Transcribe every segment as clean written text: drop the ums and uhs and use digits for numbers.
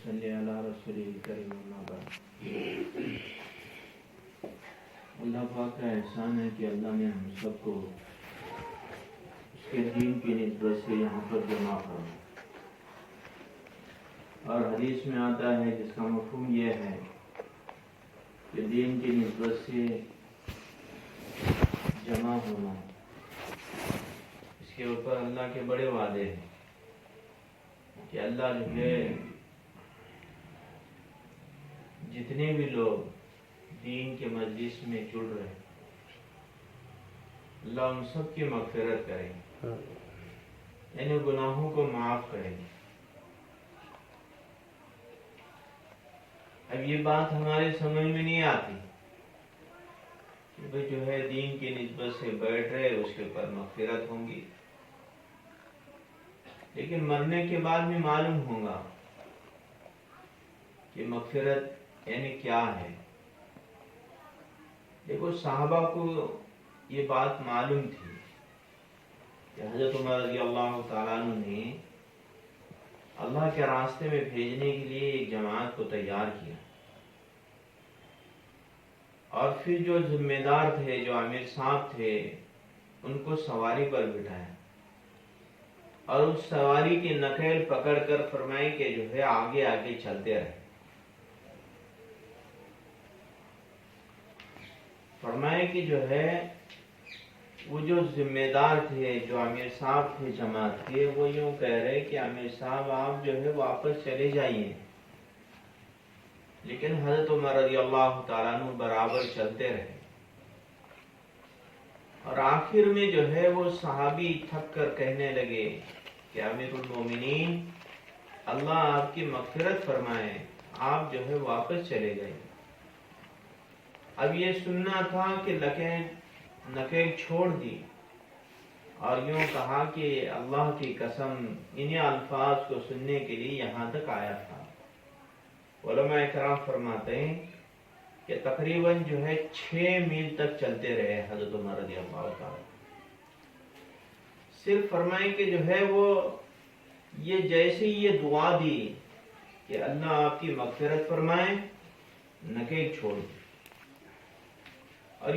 صلی علی رسول کریم اما بعد۔ اللہ پاک کا احسان ہے کہ اللہ نے ہم سب کو اس کے دین کی نسبت سے یہاں پر جمع کرا، اور حدیث میں آتا ہے جس کا مفہوم یہ ہے کہ دین کی نسبت سے جمع ہونا، اس کے اوپر اللہ کے بڑے وعدے ہیں کہ اللہ جو ہے جتنے بھی لوگ دین کے مجلس میں جڑ رہے ہیں اللہ ان سب کی مغفرت کرے گی، یعنی گناہوں کو معاف کرے گی۔ اب یہ بات ہمارے سمجھ میں نہیں آتی کہ بھئی جو ہے دین کی نسبت سے بیٹھ رہے اس کے اوپر مغفرت ہوں گی، لیکن مرنے کے بعد بھی معلوم ہوگا کہ مغفرت یعنی کیا ہے۔ دیکھو صحابہ کو یہ بات معلوم تھی کہ حضرت عمر رضی اللہ تعالیٰ عنہ نے اللہ کے راستے میں بھیجنے کے لیے ایک جماعت کو تیار کیا، اور پھر جو ذمہ دار تھے، جو امیر صاحب تھے، ان کو سواری پر بٹھایا اور اس سواری کی نکیل پکڑ کر فرمائی کہ جو ہے آگے آگے چلتے رہے۔ فرمائے کہ جو ہے وہ جو ذمہ دار تھے، جو امیر صاحب تھے جماعت کے، وہ یوں کہہ رہے کہ امیر صاحب آپ جو ہے واپس چلے جائیے، لیکن حضرت عمر رضی اللہ تعالیٰ عنہ برابر چلتے رہے، اور آخر میں جو ہے وہ صحابی تھک کر کہنے لگے کہ امیر المومنین اللہ آپ کی مغفرت فرمائے، آپ جو ہے واپس چلے جائیں۔ اب یہ سننا تھا کہ نکیل چھوڑ دی اور یوں کہا کہ اللہ کی قسم انہیں الفاظ کو سننے کے لیے یہاں تک آیا تھا۔ علماء اکرام فرماتے ہیں کہ تقریباً جو ہے 6 میل تک چلتے رہے حضرت عمر رضی اللہ تعالیٰ، صرف فرمائیں کہ جو ہے وہ یہ جیسے یہ دعا دی کہ اللہ آپ کی مغفرت فرمائے، نکیل چھوڑ دی، اور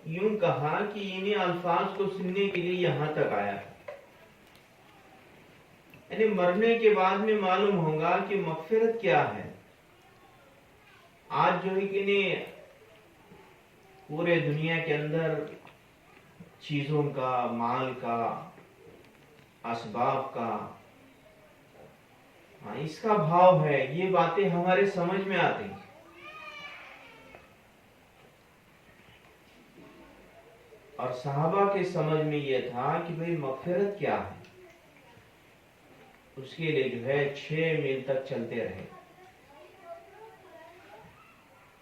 یوں کہا کہ انہیں الفاظ کو سننے کے لیے یہاں تک آیا۔ یعنی مرنے کے بعد میں معلوم ہوگا کہ مغفرت کیا ہے۔ آج جو ہے کہ نہیں پورے دنیا کے اندر چیزوں کا، مال کا، اسباب کا، اس کا بھاؤ ہے، یہ باتیں ہمارے سمجھ میں آتی ہیں، اور صحابہ کے سمجھ میں یہ تھا کہ بھئی مغفرت کیا ہے۔ اس کے لیے جو ہے 6 میل تک چلتے رہے۔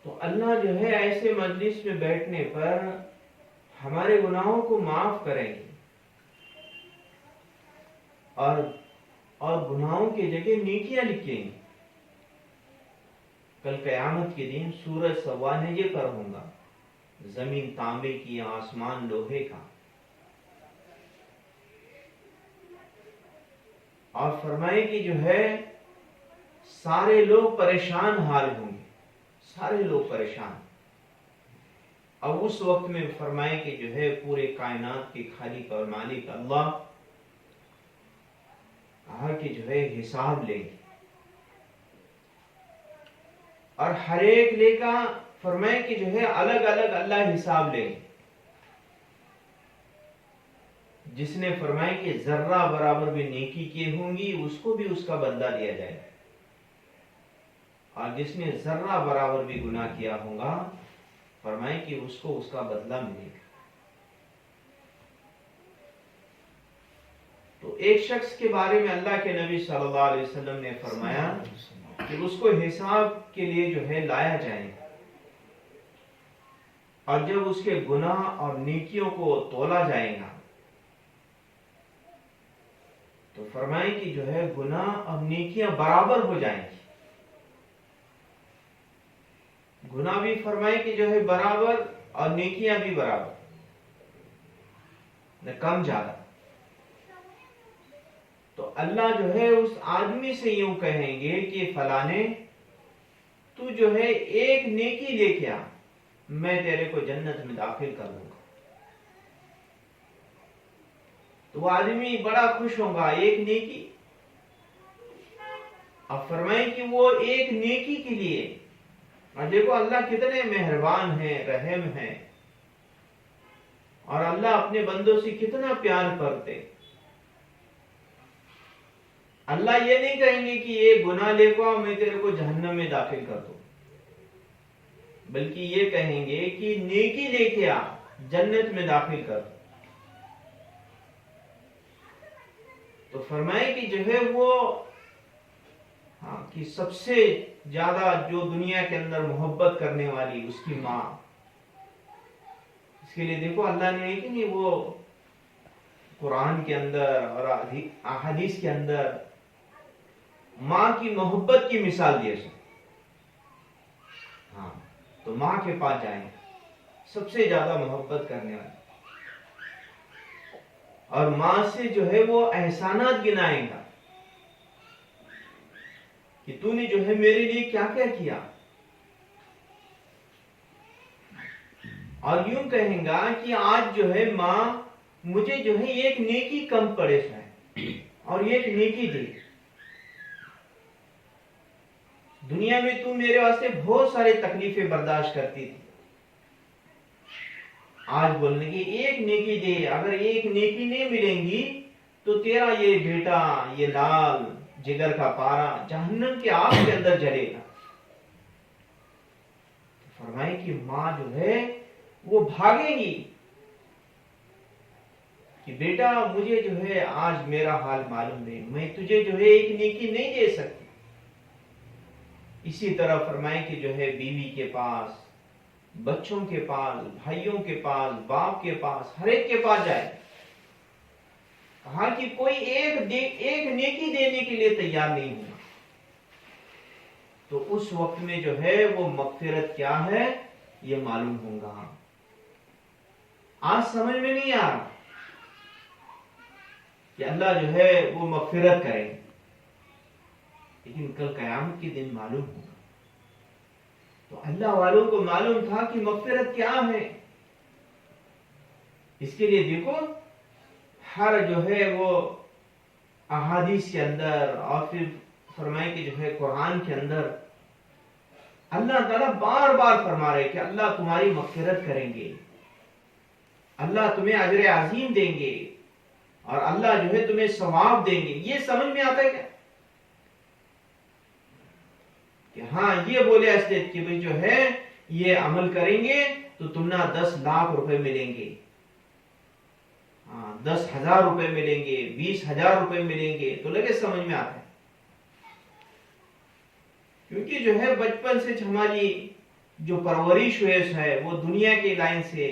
تو اللہ جو ہے ایسے مجلس میں بیٹھنے پر ہمارے گناہوں کو معاف کریں گے، اور گناہوں کی جگہ نیکیاں لکھیں گے۔ کل قیامت کے دن سورج سوانحے پر ہوگا، زمین تانبے کی، آسمان لوہے کا، اور فرمائے کہ جو ہے سارے لوگ پریشان حال ہوں گے، سارے لوگ پریشان۔ اب اس وقت میں فرمائے کہ جو ہے پورے کائنات کے خالق اور مالک اللہ کہا کہ جو ہے حساب لے گی، اور ہر ایک لے کا فرمائے کہ جو ہے الگ الگ اللہ حساب لے گی۔ جس نے فرمائے کہ ذرہ برابر بھی نیکی کی ہوں گی اس کو بھی اس کا بدلہ دیا جائے گا، اور جس نے ذرہ برابر بھی گناہ کیا ہوگا فرمائے کہ اس کو اس کا بدلہ ملے گا۔ تو ایک شخص کے بارے میں اللہ کے نبی صلی اللہ علیہ وسلم نے فرمایا کہ اس کو حساب کے لیے جو ہے لایا جائے گا، اور جب اس کے گناہ اور نیکیوں کو تولا جائے گا تو فرمائے کہ جو ہے گناہ اور نیکیاں برابر ہو جائیں گی۔ گناہ بھی فرمائے کہ جو ہے برابر، اور نیکیاں بھی برابر، نہ کم زیادہ۔ تو اللہ جو ہے اس آدمی سے یوں کہیں گے کہ فلانے تو جو ہے ایک نیکی لے کے آ، میں تیرے کو جنت میں داخل کر دوں گا۔ تو وہ آدمی بڑا خوش ہوگا، ایک نیکی۔ اب فرمائیں کہ وہ ایک نیکی کے لیے، اور دیکھو اللہ کتنے مہربان ہیں، رحم ہیں، اور اللہ اپنے بندوں سے کتنا پیار کرتے۔ اللہ یہ نہیں کہیں گے کہ یہ گناہ لے کو میں تیرے کو جہنم میں داخل کر دوں، بلکہ یہ کہیں گے کہ نیکی لے کے آ، جنت میں داخل کر دوں۔ تو فرمائے کہ جو ہے وہ کہ سب سے زیادہ جو دنیا کے اندر محبت کرنے والی اس کی ماں، اس کے لیے دیکھو اللہ نے کہ نہیں وہ قرآن کے اندر اور احادیث کے اندر ماں کی محبت کی مثال دی ہے۔ تو ماں کے پاس جائیں، سب سے زیادہ محبت کرنے والی، اور ماں سے جو ہے وہ احسانات گنائے گا کہ تو نے جو ہے میرے لیے کیا کیا کیا، اور یوں کہیں گا کہ آج جو ہے ماں مجھے جو ہے ایک نیکی کم پڑے ہے اور ایک نیکی دے۔ دنیا میں تو میرے واسطے بہت سارے تکلیفیں برداشت کرتی تھی، آج بولنے کی ایک نیکی دے، اگر ایک نیکی نہیں ملیں گی تو تیرا یہ بیٹا، یہ لال جگر کا پارا جہنم کے آگ کے اندر جلے گا۔ فرمائے کہ ماں جو ہے وہ بھاگے گی کہ بیٹا مجھے جو ہے آج میرا حال معلوم نہیں، میں تجھے جو ہے ایک نیکی نہیں دے سکتی۔ اسی طرح فرمائے کہ جو ہے بیوی کے پاس، بچوں کے پاس، بھائیوں کے پاس، باپ کے پاس، ہر ایک کے پاس جائے، کہا کہ کوئی ایک نیکی دینے کے لیے تیار نہیں ہوا، تو اس وقت میں جو ہے وہ مغفرت کیا ہے یہ معلوم ہوگا۔ آج سمجھ میں نہیں آ رہا کہ اللہ جو ہے وہ مغفرت کرے، لیکن کل قیامت کے دن معلوم ہوگا۔ تو اللہ والوں کو معلوم تھا کہ مغفرت کیا ہے، اس کے لیے دیکھو ہر جو ہے وہ احادیث کے اندر اور پھر فرمائے کہ جو ہے قرآن کے اندر اللہ تعالیٰ بار بار فرما رہے کہ اللہ تمہاری مغفرت کریں گے، اللہ تمہیں اجر عظیم دیں گے، اور اللہ جو ہے تمہیں ثواب دیں گے۔ یہ سمجھ میں آتا ہے کیا کہ ہاں یہ بولے اسٹیٹ کہ بھئی جو ہے یہ عمل کریں گے تو تمہیں 10 لاکھ روپے ملیں گے، 10,000 روپے ملیں گے، 20,000 روپے ملیں گے، تو لگے سمجھ میں آتا ہے، کیونکہ جو ہے بچپن سے ہماری جو پرورش ہے وہ دنیا کے لائن سے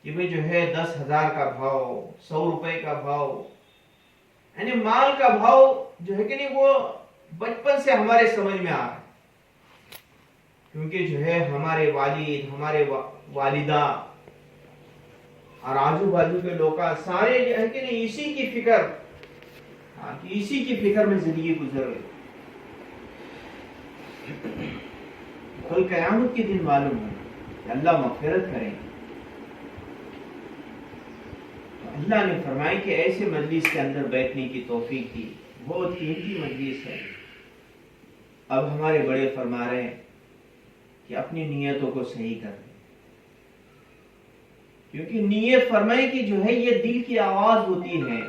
کہ بھئی جو ہے 10,000 کا بھاؤ، 100 روپے کا بھاؤ، یعنی مال کا بھاؤ جو ہے کہ نہیں وہ بچپن سے ہمارے سمجھ میں آ رہا ہے، کیونکہ جو ہے ہمارے والد، ہمارے والدہ اور آجو باجو کے لوگ سارے جو ہے کہ نہیں اسی کی فکر، اسی کی فکر میں زندگی گزر رہی۔ کل قیامت کے دن معلوم ہے کہ اللہ مغفرت کریں۔ اللہ نے فرمایا کہ ایسے مجلس کے اندر بیٹھنے کی توفیق دی، بہت قیمتی مجلس ہے۔ اب ہمارے بڑے فرما رہے ہیں کہ اپنی نیتوں کو صحیح کر دیں، کیونکہ نیت فرمائے کہ جو ہے یہ دل کی آواز ہوتی ہے،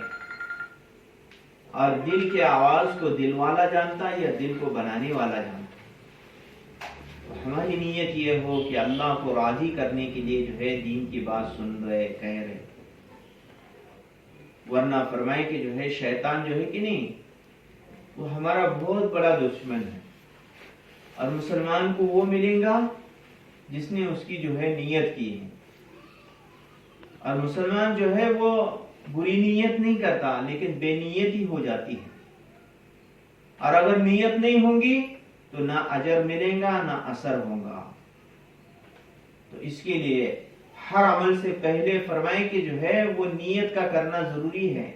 اور دل کی آواز کو دل والا جانتا ہے یا دل کو بنانے والا جانتا ہے۔ ہماری نیت یہ ہو کہ اللہ کو راضی کرنے کے لیے جو ہے دین کی بات سن رہے، کہہ رہے، ورنہ فرمائے کہ جو ہے شیطان جو ہے کہ نہیں وہ ہمارا بہت بڑا دشمن ہے، اور مسلمان کو وہ ملے گا جس نے اس کی جو ہے نیت کی ہے، اور مسلمان جو ہے وہ بری نیت نہیں کرتا لیکن بے نیت ہی ہو جاتی ہے، اور اگر نیت نہیں ہوگی تو نہ اجر ملے گا نہ اثر ہوگا۔ تو اس کے لیے ہر عمل سے پہلے فرمائیں کہ جو ہے وہ نیت کا کرنا ضروری ہے،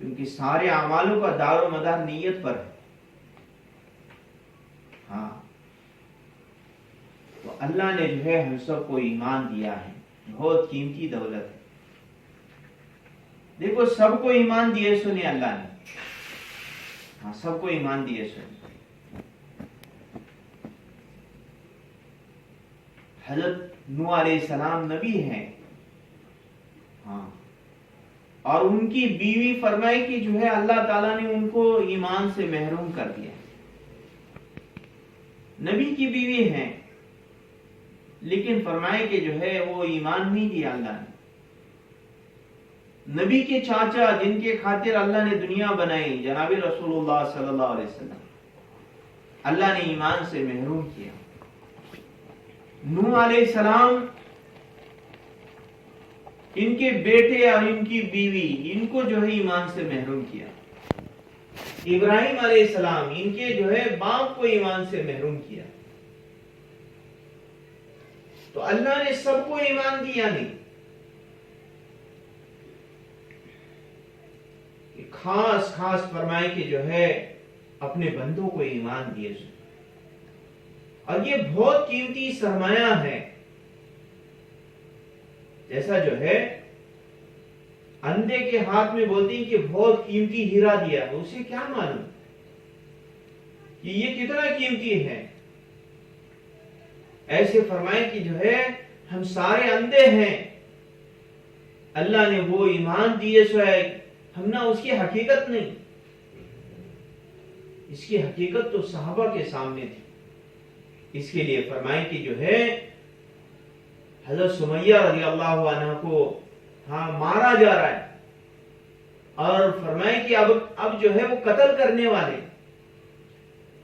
کیونکہ سارے اعمالوں کا دار و مدار نیت پر ہے. ہاں تو اللہ نے جو ہے ہم سب کو ایمان دیا ہے، بہت قیمتی دولت ہے. دیکھو سب کو ایمان دیے سنے اللہ نے، ہاں سب کو ایمان دیے سنے. حضرت نوح علیہ السلام نبی ہیں، ہاں، اور ان کی بیوی فرمائے کہ جو ہے اللہ تعالیٰ نے ان کو ایمان سے محروم کر دیا. نبی کی بیوی ہیں لیکن فرمائے کہ جو ہے وہ ایمان نہیں دیا اللہ نے. نبی کے چاچا جن کے خاطر اللہ نے دنیا بنائی جناب رسول اللہ صلی اللہ علیہ وسلم، اللہ نے ایمان سے محروم کیا. نوح علیہ السلام، ان کے بیٹے اور ان کی بیوی، ان کو جو ہے ایمان سے محروم کیا. ابراہیم علیہ السلام، ان کے جو ہے باپ کو ایمان سے محروم کیا. تو اللہ نے سب کو ایمان دیا نہیں، خاص خاص فرمائے کہ جو ہے اپنے بندوں کو ایمان دیے. اور یہ بہت قیمتی سرمایہ ہے. جیسا جو ہے اندھے کے ہاتھ میں بولتے ہیں کہ بہت قیمتی ہیرا دیا، تو اسے کیا معلوم کہ یہ کتنا قیمتی ہے. ایسے فرمائے کہ جو ہے ہم سارے اندھے ہیں، اللہ نے وہ ایمان دیے سو ہے، ہم نہ اس کی حقیقت نہیں. اس کی حقیقت تو صحابہ کے سامنے تھی. اس کے لیے فرمائے کہ جو ہے حضرت سمیہ رضی اللہ عنہ کو مارا جا رہا ہے، اور فرمائے کہ اب جو ہے وہ قتل کرنے والے،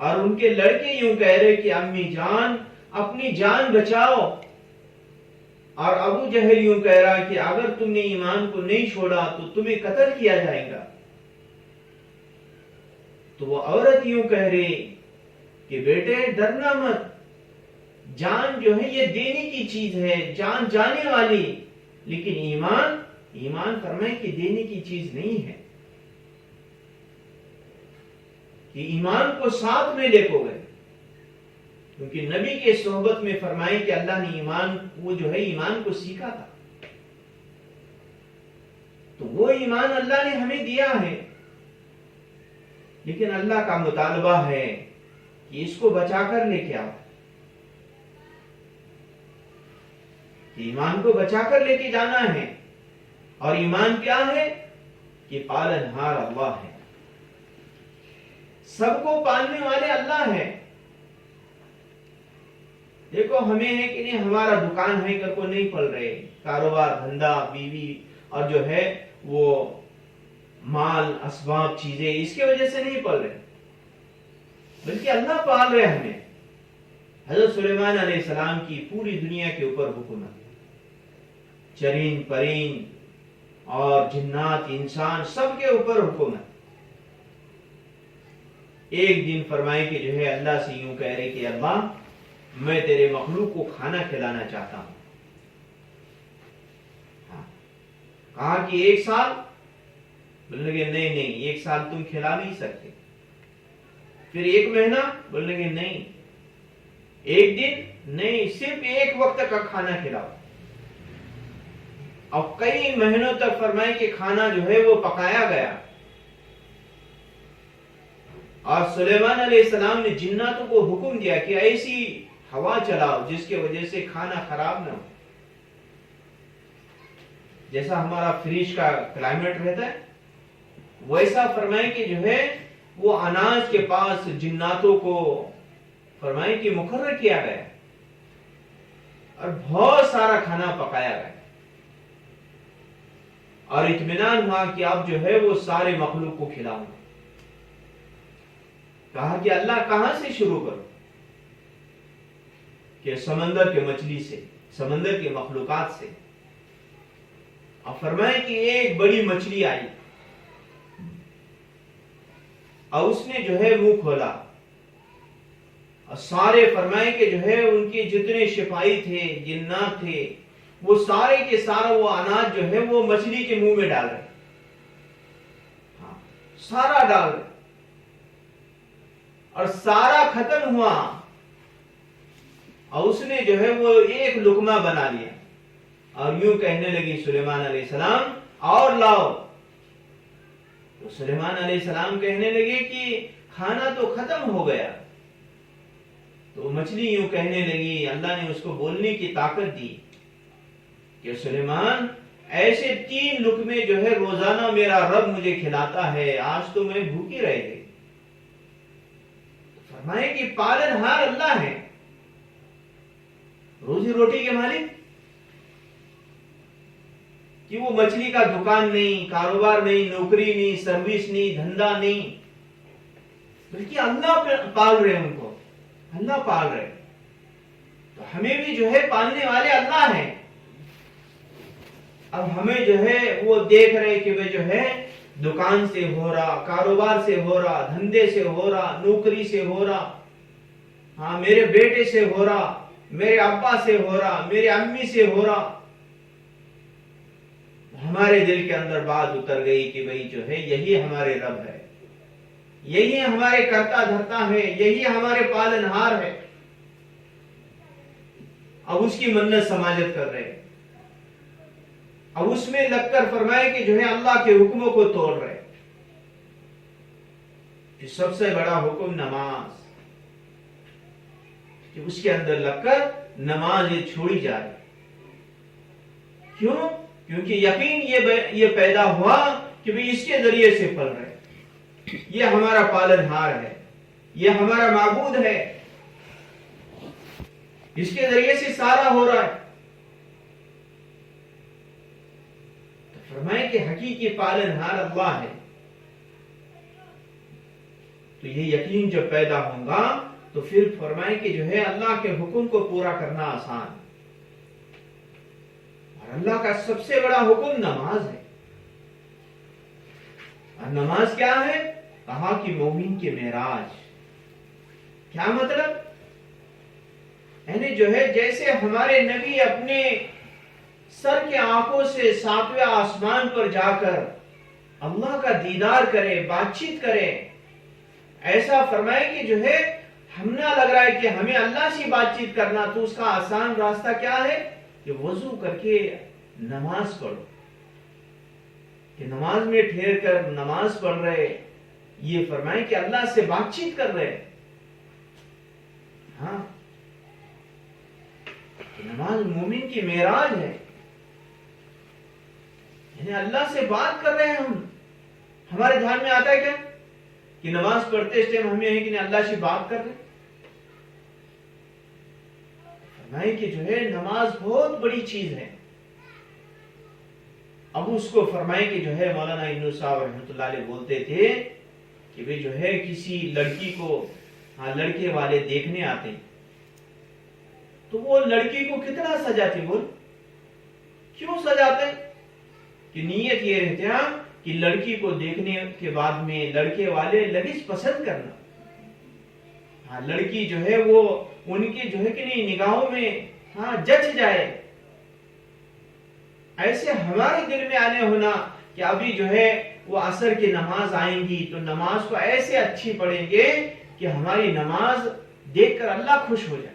اور ان کے لڑکے یوں کہہ رہے کہ امی جان اپنی جان بچاؤ، اور ابو جہل یوں کہہ رہا کہ اگر تم نے ایمان کو نہیں چھوڑا تو تمہیں قتل کیا جائے گا. تو وہ عورت یوں کہہ رہی کہ بیٹے ڈرنا مت، جان جو ہے یہ دینے کی چیز ہے، جان جانے والی، لیکن ایمان فرمائے کہ دینے کی چیز نہیں ہے. کہ ایمان کو ساتھ میں لے کو گئے، کیونکہ نبی کے صحبت میں فرمائے کہ اللہ نے وہ جو ہے ایمان کو سیکھا تھا. تو وہ ایمان اللہ نے ہمیں دیا ہے، لیکن اللہ کا مطالبہ ہے کہ اس کو بچا کر لے کے آؤ. ایمان کو بچا کر لے کے جانا ہے. اور ایمان کیا ہے کہ پالنہار اللہ ہے، سب کو پالنے والے اللہ ہے. دیکھو ہمیں ہے کہ نہیں، ہمارا دکان ہے کر کو نہیں پل رہے، کاروبار دھندا بیوی اور جو ہے وہ مال اسباب چیزیں اس کی وجہ سے نہیں پل رہے، بلکہ اللہ پال رہے ہمیں. حضرت سلیمان علیہ السلام کی پوری دنیا کے اوپر حکومت، چرین پرین اور جنات انسان سب کے اوپر حکومت. ایک دن فرمائے کہ جو ہے اللہ سے یوں کہہ رہے کہ اللہ میں تیرے مخلوق کو کھانا کھلانا چاہتا ہوں. کہا کہ 1 سال، بولنے لگے نہیں 1 سال تم کھلا نہیں سکتے. پھر 1 مہینہ، بولنے لگے نہیں. 1 دن نہیں، صرف 1 وقت کا کھانا کھلاؤ. اور کئی مہینوں تک فرمائے کہ کھانا جو ہے وہ پکایا گیا. اور سلیمان علیہ السلام نے جناتوں کو حکم دیا کہ ایسی ہوا چلاؤ جس کی وجہ سے کھانا خراب نہ ہو. جیسا ہمارا فریج کا کلائمیٹ رہتا ہے ویسا فرمائے کہ جو ہے وہ اناج کے پاس جناتوں کو فرمائے کہ مقرر کیا گیا، اور بہت سارا کھانا پکایا گیا، اور اطمینان ہوا کہ اب جو ہے وہ سارے مخلوق کو کھلاؤں. کہا کہ اللہ کہاں سے شروع کروں؟ کہ سمندر کے مچھلی سے، سمندر کے مخلوقات سے. اور فرمائے کہ ایک بڑی مچھلی آئی اور اس نے جو ہے منہ کھولا، اور سارے فرمائے کہ جو ہے ان کے جتنے شفائی تھے، جنات تھے، وہ سارے کے سارا وہ اناج جو ہے وہ مچھلی کے منہ میں ڈال رہے. سارا ڈال رہے اور سارا ختم ہوا اور اس نے جو ہے وہ ایک لقمہ بنا لیا اور یوں کہنے لگی سلیمان علیہ السلام اور لاؤ. تو سلیمان علیہ السلام کہنے لگے کہ کھانا تو ختم ہو گیا. تو مچھلی یوں کہنے لگی, اللہ نے اس کو بولنے کی طاقت دی کہ سلیمان ایسے 3 لقمے جو ہے روزانہ میرا رب مجھے کھلاتا ہے, آج تو میں بھوکی رہ گئی. فرمائے کہ پالنہار اللہ ہے, روزی روٹی کے مالک, کہ وہ مچھلی کا دکان نہیں, کاروبار نہیں, نوکری نہیں, سروس نہیں, دھندا نہیں, بلکہ اللہ پال رہے ان کو, اللہ پال رہے. تو ہمیں بھی جو ہے پالنے والے اللہ ہیں. اب ہمیں جو ہے وہ دیکھ رہے کہ وہ جو ہے دکان سے ہو رہا, کاروبار سے ہو رہا, دھندے سے ہو رہا, نوکری سے ہو رہا, ہاں میرے بیٹے سے ہو رہا, میرے ابا سے ہو رہا, میرے امی سے ہو رہا. ہمارے دل کے اندر بات اتر گئی کہ بھئی جو ہے یہی ہمارے رب ہے, یہی ہمارے کرتا دھرتا ہے, یہی ہمارے پالنہار ہے. اب اس کی منت سماجت کر رہے, اب اس میں لگ کر فرمائے کہ جو ہے اللہ کے حکموں کو توڑ رہے. کہ سب سے بڑا حکم نماز, کہ اس کے اندر لگ کر نماز یہ چھوڑی جائے. کیوں؟ کیونکہ یقین یہ پیدا ہوا کہ بھی اس کے ذریعے سے پل رہے, یہ ہمارا پالنہار ہے, یہ ہمارا معبود ہے, اس کے ذریعے سے سارا ہو رہا ہے. تو فرمائے کہ حقیقی پالنہار اللہ ہے. تو یہ یقین جب پیدا ہوگا تو پھر فرمائے کہ جو ہے اللہ کے حکم کو پورا کرنا آسان. اور اللہ کا سب سے بڑا حکم نماز ہے. اور نماز کیا ہے؟ کہا کہ مومن کے معراج. کیا مطلب؟ یعنی جو ہے جیسے ہمارے نبی اپنے سر کے آنکھوں سے 7ویں آسمان پر جا کر اللہ کا دیدار کرے, بات چیت کرے, ایسا فرمائے کہ جو ہے ہم نہ لگ رہا ہے کہ ہمیں اللہ سے بات چیت کرنا, تو اس کا آسان راستہ کیا ہے کہ وضو کر کے نماز پڑھو. کہ نماز میں ٹھہر کر نماز پڑھ رہے, یہ فرمائے کہ اللہ سے بات چیت کر رہے. ہاں, نماز مومن کی معراج ہے. یعنی اللہ سے بات کر رہے ہیں ہم. ہمارے دھیان میں آتا ہے کیا کہ نماز پڑھتے اس ٹائم ہمیں ہے کہ نہیں اللہ سے بات کر رہے ہیں. فرمائے کہ جو ہے نماز بہت بڑی چیز ہے. اب اس کو فرمائے کہ جو ہے مولانا یونس صاحب رحمۃ اللہ علیہ بولتے تھے کہ بھی جو ہے کسی لڑکی کو لڑکے والے دیکھنے آتے تو وہ لڑکی کو کتنا سجاتے, بول کیوں سجاتے؟ کہ نیت یہ رہتے ہیں کہ لڑکی کو دیکھنے کے بعد میں لڑکے والے لگش پسند کرنا. لڑکی جو ہے وہ ان کی جو ہے کہ نہیں نگاہوں میں جچ جائے. ایسے ہمارے دل میں آنے ہونا کہ ابھی جو ہے وہ عصر کی نماز آئیں گی تو نماز کو ایسے اچھی پڑھیں گے کہ ہماری نماز دیکھ کر اللہ خوش ہو جائے.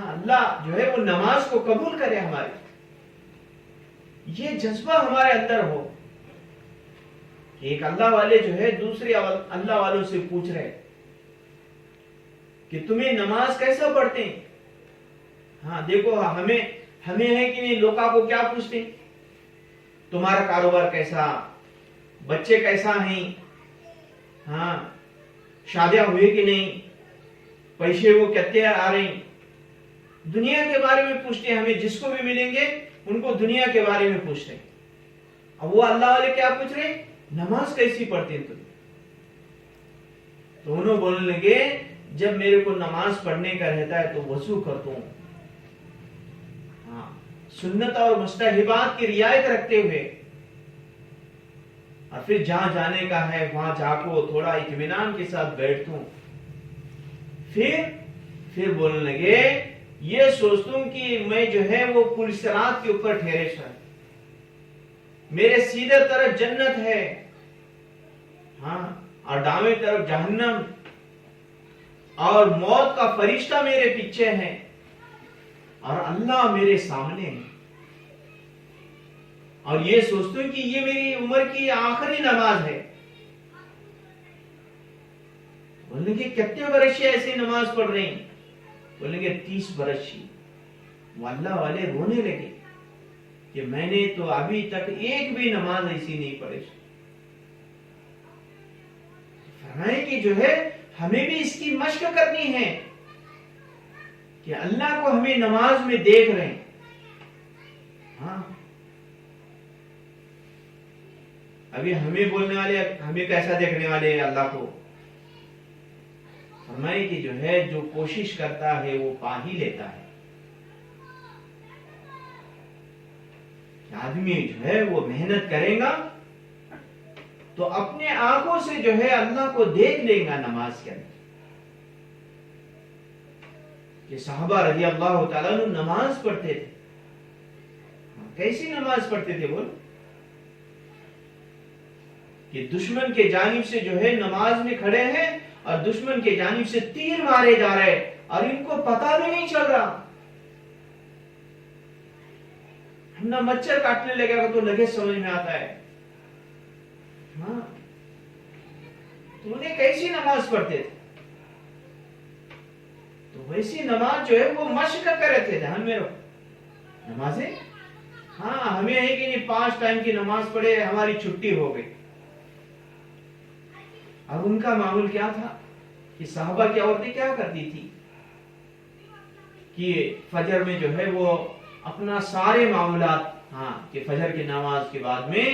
اللہ جو ہے وہ نماز کو قبول کرے ہماری. یہ جذبہ ہمارے اندر ہو کہ ایک اللہ والے جو ہے دوسرے اللہ والوں سے پوچھ رہے کہ تمہیں نماز کیسا پڑھتے ہیں. دیکھو ہمیں ہے کہ نہیں, لوگوں کو کیا پوچھتے ہیں, تمہارا کاروبار کیسا, بچے کیسا ہیں, شادیاں ہوئے کہ نہیں, پیسے وہ کتنے آ رہے ہیں. دنیا کے بارے میں پوچھتے ہیں. ہمیں جس کو بھی ملیں گے ان کو دنیا کے بارے میں پوچھتے ہیں. اب وہ اللہ والے کیا پوچھ رہے ہیں, نماز کیسی پڑھتے ہیں تم. تو انہوں بولنے لگے جب میرے کو نماز پڑھنے کا رہتا ہے تو وضو کرتا ہوں, سنت اور مستحبات کی رعایت رکھتے ہوئے, اور پھر جہاں جانے کا ہے وہاں جا کو تھوڑا اطمینان کے ساتھ بیٹھتا ہوں. پھر بولنے لگے یہ سوچتا ہوں کہ میں جو ہے وہ پل صراط کے اوپر ٹھہرے شاید, میرے سیدھے طرف جنت ہے, ہاں، اور دائیں طرف جہنم اور موت کا فرشتہ میرے پیچھے ہے اور اللہ میرے سامنے ہے، اور یہ سوچتے ہوں کہ یہ میری عمر کی آخری نماز ہے. بولیں گے کتنے برس سے ایسی نماز پڑھ رہی ہیں؟ بولیں گے 30 برس سے. وہ اللہ والے رونے لگے کہ میں نے تو ابھی تک ایک بھی نماز ایسی نہیں پڑھی. فرمائیں کہ جو ہے ہمیں بھی اس کی مشق کرنی ہے کہ اللہ کو ہمیں نماز میں دیکھ رہے ہیں. ہاں، ابھی ہمیں بولنے والے ہمیں کیسا دیکھنے والے ہیں اللہ کو؟ فرمائے کہ جو ہے جو کوشش کرتا ہے وہ پا ہی لیتا ہے. آدمی جو ہے وہ محنت کرے گا تو اپنے آنکھوں سے جو ہے اللہ کو دیکھ لے گا نماز کے اندر. کہ صحابہ رضی اللہ تعالیٰ عنہ نماز پڑھتے تھے. کیسی نماز پڑھتے تھے؟ بول کہ دشمن کے جانب سے جو ہے نماز میں کھڑے ہیں اور دشمن کے جانب سے تیر مارے جا رہے اور ان کو پتہ بھی نہیں چل رہا. ہم نہ مچھر کاٹنے لگے گا تو لگے سمجھ میں آتا ہے. ہاں، تو انہیں کیسی نماز پڑھتے تھے؟ تو ویسی نماز جو ہے وہ مشق کرے تھے. ہمیں نمازیں ہاں ہمیں ہے کہ نہیں 5 ٹائم کی نماز پڑھے ہماری چھٹی ہو گئی. اب ان کا معمول کیا تھا کہ صحابہ کی عورتیں کیا کرتی تھی کہ فجر میں جو ہے وہ اپنا سارے معاملات کہ فجر کی نماز کے بعد میں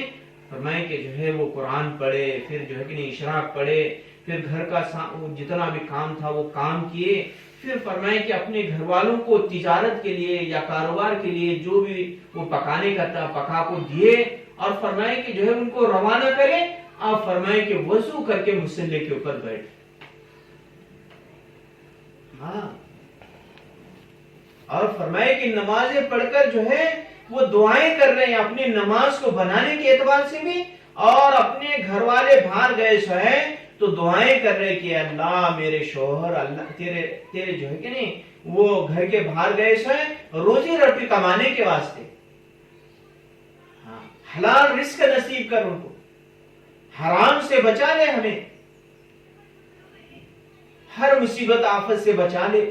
فرمائے کہ جو ہے وہ قرآن پڑھے، پھر جو ہے کہ نہیں اشراق پڑھے، پھر گھر کا جتنا بھی کام تھا وہ کام کیے، پھر فرمائے کہ اپنے گھر والوں کو تجارت کے لیے یا کاروبار کے لیے جو بھی وہ پکانے کا تھا پکا کو دیے، اور فرمائے کہ جو ہے ان کو روانہ کرے. آپ فرمائے کہ وضو کر کے مصلی کے اوپر بیٹھ. ہاں، اور فرمائے کہ نمازیں پڑھ کر جو ہے وہ دعائیں کر رہے ہیں اپنی نماز کو بنانے کے اعتبار سے بھی، اور اپنے گھر والے باہر گئے سو ہیں تو دعائیں کر رہے کہ اللہ میرے شوہر اللہ تیرے جو ہے کہ نہیں وہ گھر کے باہر گئے سو ہیں روزی روٹی کمانے کے واسطے. حلال رزق نصیب کر ان کو، حرام سے بچا لے، ہمیں ہر مصیبت آفت سے بچا لے.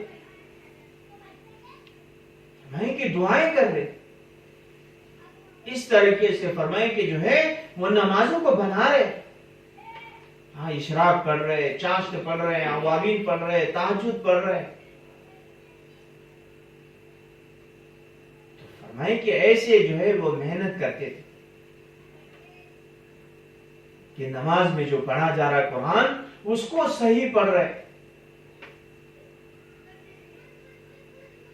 فرمائے کہ دعائیں کر رہے اس طریقے سے. فرمائے کہ جو ہے وہ نمازوں کو بنا رہے. ہاں، اشراق پڑھ رہے، چاشت پڑھ رہے، اوابین پڑھ رہے، تہجد پڑھ رہے. تو فرمائے کہ ایسے جو ہے وہ محنت کرتے تھے کہ نماز میں جو پڑھا جا رہا ہے قرآن اس کو صحیح پڑھ رہے.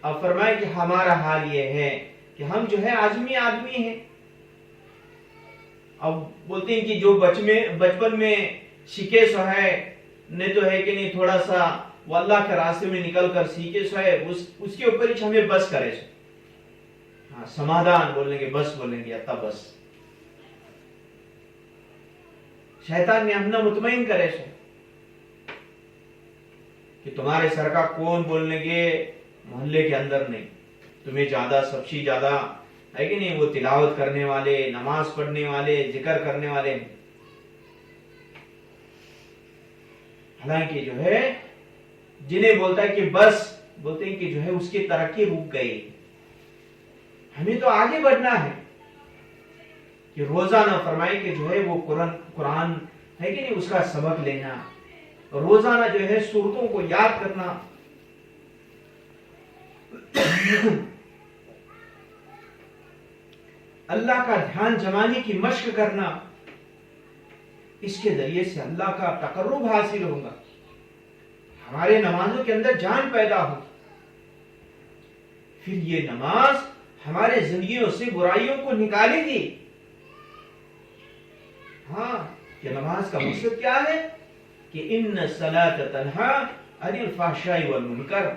اب فرمائے کہ ہمارا حال یہ ہے کہ ہم جو ہے آزمی آدمی ہیں. اب بولتے ہیں کہ جو بچپن میں سیکھے سو ہے نہیں تو ہے کہ نہیں تھوڑا سا وہ اللہ کے راستے میں نکل کر سیکھے سو ہے اس کے اوپر ہی ہمیں بس کرے سو. ہاں، سمادھان بولیں گے، بس بولیں گے، اتا بس. شیطان نے ہم نہ مطمئن کرے سو کہ تمہارے سر کا کون بولنے کے محلے کے اندر نہیں، تمہیں زیادہ سب سے زیادہ ہے کہ نہیں وہ تلاوت کرنے والے، نماز پڑھنے والے، ذکر کرنے والے. حالانکہ جو ہے جنہیں بولتا ہے کہ بس بولتے ہیں کہ جو ہے اس کی ترقی رک گئی. ہمیں تو آگے بڑھنا ہے کہ روزانہ فرمائے کہ جو ہے وہ قرآن ہے کہ نہیں اس کا سبق لینا، روزانہ جو ہے سورتوں کو یاد کرنا. اللہ کا دھیان جمانے کی مشق کرنا. اس کے ذریعے سے اللہ کا تقرب حاصل ہوگا، ہمارے نمازوں کے اندر جان پیدا ہوگی. پھر یہ نماز ہمارے زندگیوں سے برائیوں کو نکالے گی. ہاں، کہ نماز کا مقصد کیا ہے کہ ان الصلاۃ تنہی عن الفحشاء والمنکر.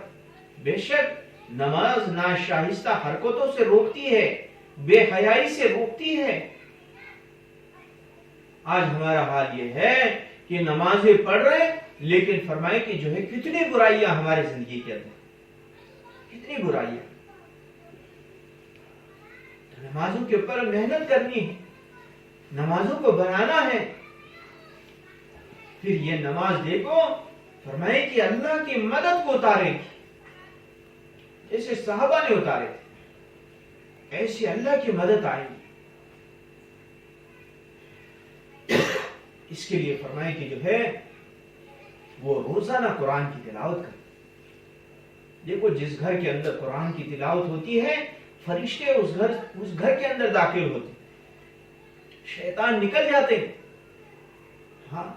بے شک نماز ناشائستہ حرکتوں سے روکتی ہے، بے حیائی سے روکتی ہے. آج ہمارا حال یہ ہے کہ نمازیں پڑھ رہے لیکن فرمائے کہ جو ہے کتنی برائیاں ہمارے زندگی کے اندر، کتنی برائیاں. نمازوں کے اوپر محنت کرنی ہے، نمازوں کو بنانا ہے. پھر یہ نماز دیکھو فرمائے کہ اللہ کی مدد کو اتارے گی، جیسے صحابہ نے اتارے تھے ایسے اللہ کی مدد آئے گی. اس کے لیے فرمائے کہ جو ہے وہ روزانہ قرآن کی تلاوت کرے. دیکھو جس گھر کے اندر قرآن کی تلاوت ہوتی ہے فرشتے اس گھر کے اندر داخل ہوتے، شیطان نکل جاتے ہیں. ہاں،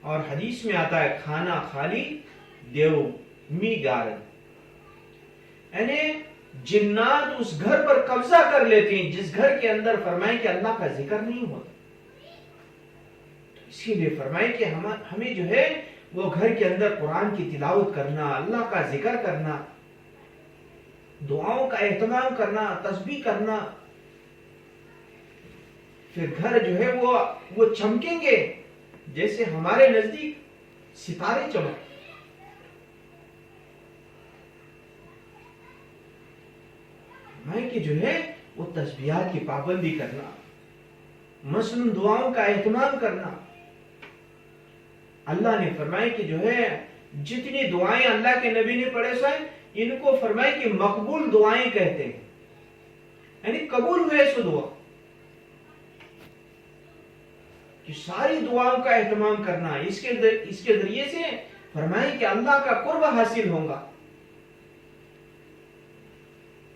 اور حدیث میں آتا ہے کھانا خالی دیو می گارن، یعنی جنات اس گھر پر قبضہ کر لیتے ہیں جس گھر کے اندر فرمائے کہ اللہ کا ذکر نہیں ہوتا. اسی لیے فرمائے کہ ہمیں جو ہے وہ گھر کے اندر قرآن کی تلاوت کرنا، اللہ کا ذکر کرنا، دعاؤں کا اہتمام کرنا، تسبیح کرنا. پھر گھر جو ہے وہ چمکیں گے جیسے ہمارے نزدیک ستارے چمک. میں کہ جو ہے وہ تسبیحات کی پابندی کرنا، مسنون دعاؤں کا اہتمام کرنا. اللہ نے فرمایا کہ جو ہے جتنی دعائیں اللہ کے نبی نے پڑھے سو ان کو فرمایا کہ مقبول دعائیں کہتے ہیں، یعنی قبول ہوئے سو دعا. کہ ساری دعاؤں کا اہتمام کرنا، اس کے ذریعے سے فرمائے کہ اللہ کا قرب حاصل ہوگا.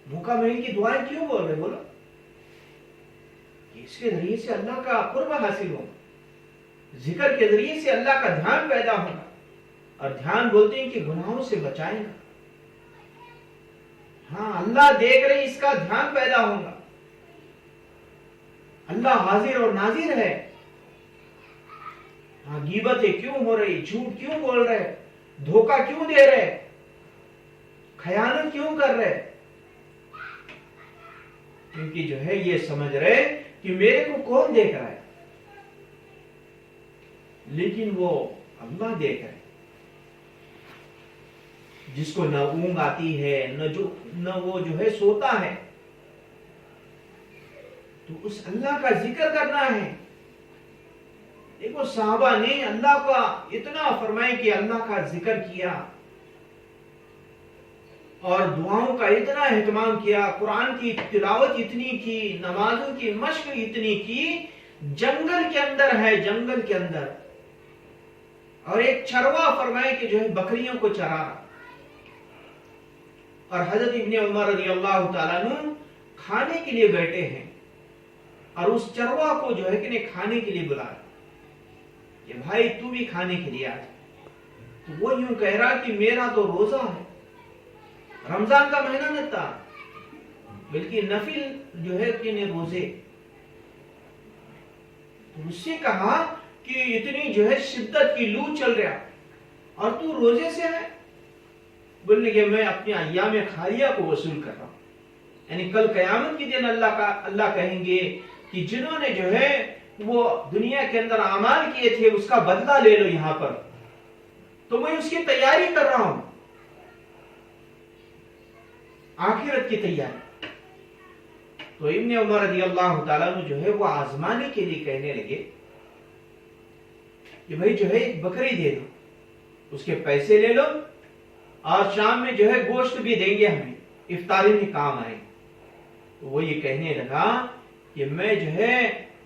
موقع ملنے کی دعائیں کیوں بول رہے بولو؟ اس کے ذریعے سے اللہ کا قرب حاصل ہوگا، ذکر کے ذریعے سے اللہ کا دھیان پیدا ہوگا. اور دھیان بولتے ہیں کہ گناہوں سے بچائے گا. ہاں، اللہ دیکھ رہے اس کا دھیان پیدا ہوگا. اللہ حاضر اور ناظر ہے. ہاں، غیبتیں کیوں ہو رہی، جھوٹ کیوں بول رہے، دھوکہ کیوں دے رہے، خیانت کیوں کر رہے؟ کیونکہ جو ہے یہ سمجھ رہے کہ میرے کو کون دیکھ رہا ہے، لیکن وہ اللہ دیکھ رہے. جس کو نہ اونگ آتی ہے نہ وہ جو ہے سوتا ہے، تو اس اللہ کا ذکر کرنا ہے. دیکھو صحابہ نے اللہ کا اتنا فرمائے کہ اللہ کا ذکر کیا اور دعاؤں کا اتنا اہتمام کیا، قرآن کی تلاوت اتنی کی، نمازوں کی مشق اتنی کی. جنگل کے اندر ہے، جنگل کے اندر، اور ایک چروا فرمائے کہ جو ہے بکریوں کو چرا رہا. اور حضرت ابن عمر رضی اللہ تعالیٰ عنہ کھانے کے لیے بیٹھے ہیں اور اس چروا کو جو ہے کہ کھانے کے لیے بلا رہا کہ بھائی تو بھی کھانے کے لیے آ جا. تو وہ یوں کہہ رہا کہ میرا تو روزہ ہے، رمضان کا مہینہ نہ تھا بلکہ نفل جو ہے کہ روزے. تو اس سے کہا کہ اتنی جو ہے شدت کی لو چل رہا اور تو روزے سے ہے. بولنے کہ میں اپنی ایام خالیہ کو وصول کر رہا ہوں. یعنی کل قیامت کے دن اللہ کہیں گے کہ جنہوں نے جو ہے وہ دنیا کے اندر اعمال کیے تھے اس کا بدلہ لے لو یہاں پر، تو میں اس کی تیاری کر رہا ہوں، آخرت کی تیاری. تو ابن عمر رضی اللہ تعالیٰ عنہ جو ہے وہ آزمانے کے لیے کہنے لگے کہ بھائی جو ہے ایک بکری دے دو، اس کے پیسے لے لو اور شام میں جو ہے گوشت بھی دیں گے، ہمیں افطاری میں کام آئے. وہ یہ کہنے لگا کہ میں جو ہے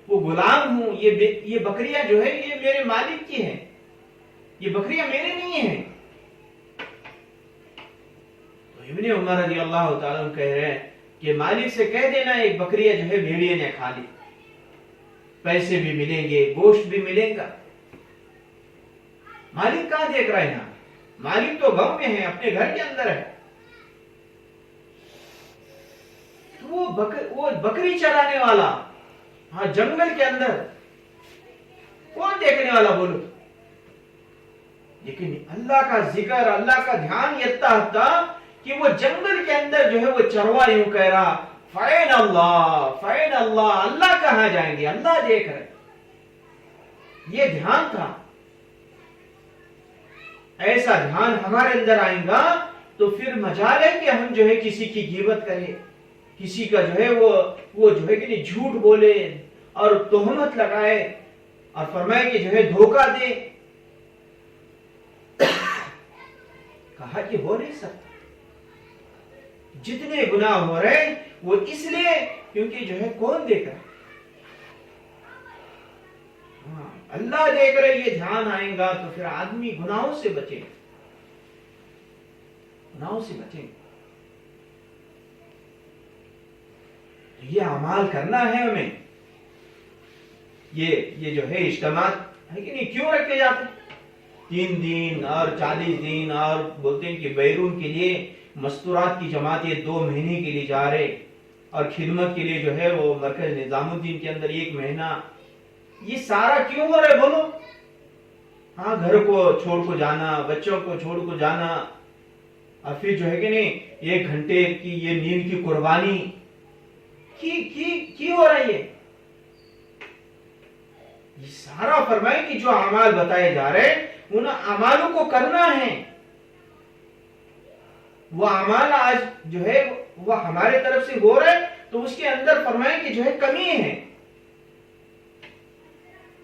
وہ غلام ہوں، یہ بکریاں جو ہے یہ میرے مالک کی ہیں، یہ بکریاں میرے نہیں ہیں. تو ابن عمر رضی اللہ تعالیٰ عنہ کہہ رہے ہیں کہ مالک سے کہہ دینا ایک بکریاں جو ہے بھیڑیے نے کھا لی، پیسے بھی ملیں گے، گوشت بھی ملے گا. مالک کہاں دیکھ رہا ہے یہاں؟ مالک تو گاؤں میں ہے، اپنے گھر کے اندر ہے. وہ بکری چرانے والا ہاں جنگل کے اندر کون دیکھنے والا بولو؟ لیکن اللہ کا ذکر، اللہ کا دھیان اتنا تھا کہ وہ جنگل کے اندر جو ہے وہ چروا یوں کہہ رہا فین اللہ, اللہ کہاں جائیں گے, اللہ دیکھ رہے. یہ دھیان تھا. ایسا دھیان ہمارے اندر آئے گا تو پھر مجال ہے کہ ہم جو ہے کسی کی غیبت کریں, کسی کا جو ہے وہ جو ہے کہ نہیں جھوٹ بولے اور تہمت لگائے اور فرمائے کہ جو ہے دھوکہ دے. کہا کہ ہو نہیں سکتا. جتنے گناہ ہو رہے ہیں وہ اس لیے کیونکہ جو ہے کون دیکھ رہا ہے, اللہ دیکھ رہے. یہ دھیان آئے گا تو پھر آدمی گناہوں سے بچے, گناہوں سے بچے. یہ اعمال کرنا ہے ہمیں. یہ جو ہے اجتماعات ہے کہ نہیں کیوں رکھے جاتے ہیں؟ 3 دن اور 40 دن اور بولتے ہیں کہ بیرون کے لیے مستورات کی جماعت یہ 2 مہینے کے لیے جا رہے اور خدمت کے لیے جو ہے وہ مرکز نظام الدین کے اندر 1 مہینہ. یہ سارا کیوں ہو رہا ہے بولو؟ ہاں, گھر کو چھوڑ کو جانا, بچوں کو چھوڑ کو جانا, اور پھر جو ہے کہ نہیں 1 گھنٹے کی یہ نیند کی قربانی کی ہو رہی ہے. یہ سارا فرمائے کہ جو اعمال بتائے جا رہے ہیں ان اعمالوں کو کرنا ہے. وہ اعمال آج جو ہے وہ ہمارے طرف سے ہو رہے تو اس کے اندر فرمائے کہ جو ہے کمی ہے.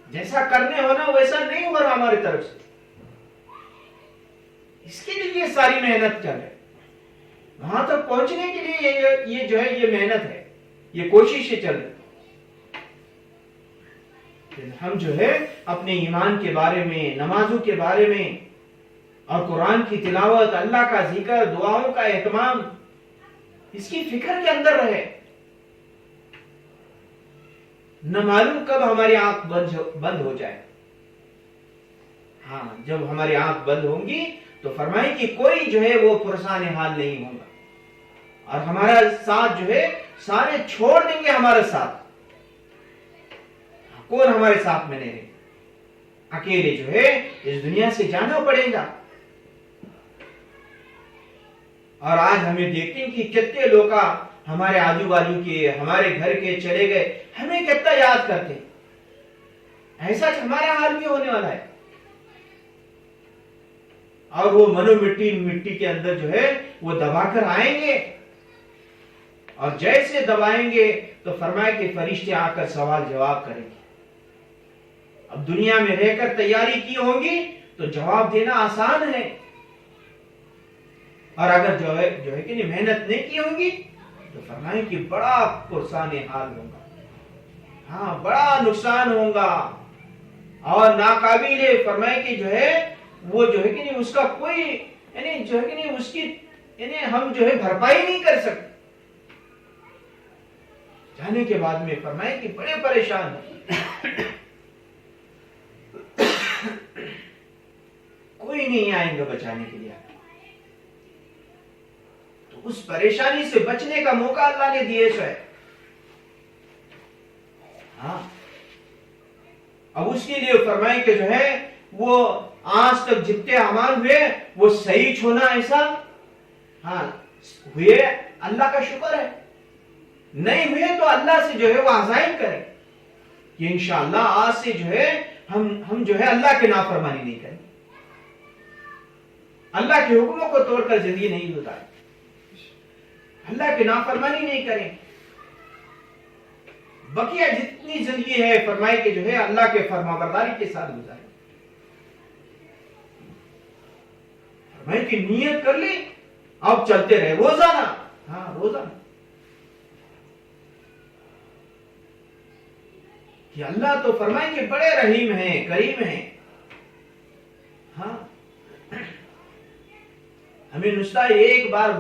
جیسا کرنے ہونا ویسا نہیں ہو رہا ہماری طرف سے. اس کے لیے یہ ساری محنت چل رہی. وہاں تک پہنچنے کے لیے یہ جو ہے یہ محنت ہے, یہ کوششیں چل رہی. ہم جو ہے اپنے ایمان کے بارے میں, نمازوں کے بارے میں اور قرآن کی تلاوت, اللہ کا ذکر, دعاؤں کا اہتمام, اس کی فکر کے اندر رہے. نہ معلوم کب ہماری آنکھ بند ہو جائے. ہاں, جب ہماری آنکھ بند ہوں گی تو فرمائیں کہ کوئی جو ہے وہ پرسان حال نہیں ہوگا اور ہمارا ساتھ جو ہے سارے چھوڑ دیں گے ہمارا ساتھ. کون ہمارے ساتھ میں نہیں رہے, اکیلے جو ہے اس دنیا سے جانا پڑے گا. اور آج ہمیں دیکھتے ہیں کہ کتنے لوگ ہمارے آجو بازو کے, ہمارے گھر کے چلے گئے, ہمیں کتنا یاد کرتے ہیں. ایسا ہمارا حال بھی ہونے والا ہے. اور وہ منو مٹی کے اندر جو ہے وہ دبا کر آئیں گے اور جیسے دبائیں گے تو فرمائے کہ فرشتے آ کر سوال جواب کریں گے. اب دنیا میں رہ کر تیاری کی ہوگی تو جواب دینا آسان ہے, اور اگر جو ہے کہ نہیں محنت نہیں کی ہوگی تو فرمائیں کہ بڑا پرسان حال ہوگا. ہاں, بڑا نقصان ہوگا اور ناقابل فرمائے کہ جو ہے وہ جو ہے کہ نہیں اس کا کوئی یعنی جو ہے کہ نہیں اس کی یعنی ہم جو ہے بھرپائی نہیں کر سکتے. جانے کے بعد میں فرمائے کہ بڑے پریشان ہیں, کوئی نہیں آئیں گے بچانے کے لیے. تو اس پریشانی سے بچنے کا موقع اللہ نے دیے ہے. ہاں, اب اس کے لیے فرمائے کہ جو ہے وہ آج تک جتنے اعمال ہوئے وہ صحیح ہونا ایسا ہاں ہوئے اللہ کا شکر ہے, نہیں ہوئے تو اللہ سے جو ہے وہ عزائم کریں کہ انشاءاللہ آج سے جو ہے ہم جو ہے اللہ کے نافرمانی نہیں کریں, اللہ کے حکموں کو توڑ کر زندگی نہیں گزاریں, اللہ کی نافرمانی نہیں کریں. بقیہ جتنی زندگی ہے فرمائے کہ جو ہے اللہ کے فرمانبرداری کے ساتھ گزاریں. فرمائے کہ نیت کر لی, اب چلتے رہے روزانہ. ہاں, روزانہ کہ اللہ تو فرمائے کہ بڑے رحیم ہیں, کریم ہیں. ہاں, ہمیں نسخہ ایک بار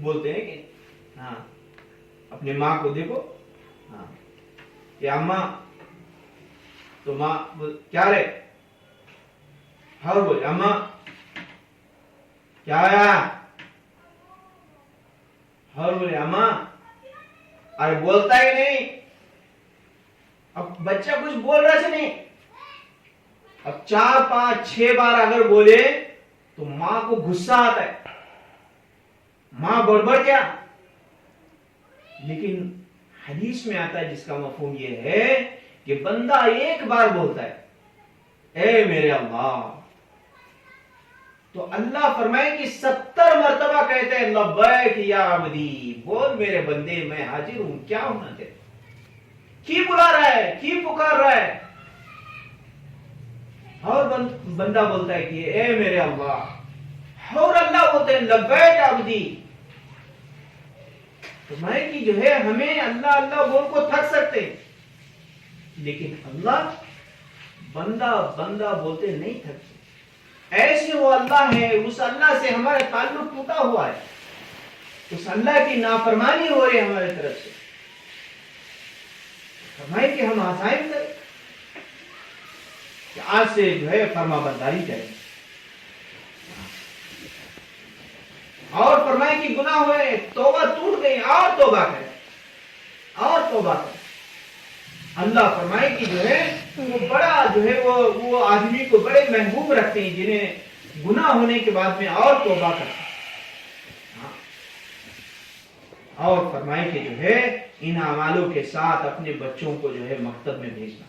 بولتے ہیں کہ ہاں اپنے ماں کو دیکھو, ہاں کہ اماں تو ماں کیا رہے, ہاں بولے اماں کیا آیا, ہاں بولے اماں, ارے بولتا ہی نہیں. اب بچہ کچھ بول رہا سے نہیں, اب 4 5 6 بار اگر بولے تو ماں کو غصہ آتا ہے. ماں بڑبڑ کیا لیکن حدیث میں آتا ہے جس کا مفہوم یہ ہے کہ بندہ ایک بار بولتا ہے اے میرے اللہ، تو اللہ فرمائے کہ 70 مرتبہ کہتے ہیں لبیک یا عبدی، بول میرے بندے میں حاضر ہوں، کیا ہونا چاہیے، کی بلا رہا ہے، کی پکار رہا ہے؟ اور بندہ بولتا ہے کہ اے میرے اللہ، اور اللہ بولتے ہیں لبیک عبدی۔ تو میں کہ جو ہے ہمیں اللہ اللہ بول کو تھک سکتے، لیکن اللہ بندہ بندہ بولتے نہیں تھکتے۔ ایسے وہ اللہ ہے، اس اللہ سے ہمارا تعلق ٹوٹا ہوا ہے، اس اللہ کی نافرمانی ہو رہی ہے ہمارے طرف سے، فرمائے کہ ہم عزائم کریں کہ آج سے جو ہے فرما برداری کریں، اور فرمائے کہ گناہ ہوئے، توبہ ٹوٹ گئی، اور توبہ کریں، اور توبہ کریں۔ اللہ فرمائے کہ جو ہے وہ بڑا جو ہے وہ آدمی کو بڑے محبوب رکھتے ہیں جنہیں گناہ ہونے کے بعد میں اور توبہ کرتے ہیں، اور فرمائے کہ جو ہے ان اعمالوں کے ساتھ اپنے بچوں کو جو ہے مکتب میں بھیجنا،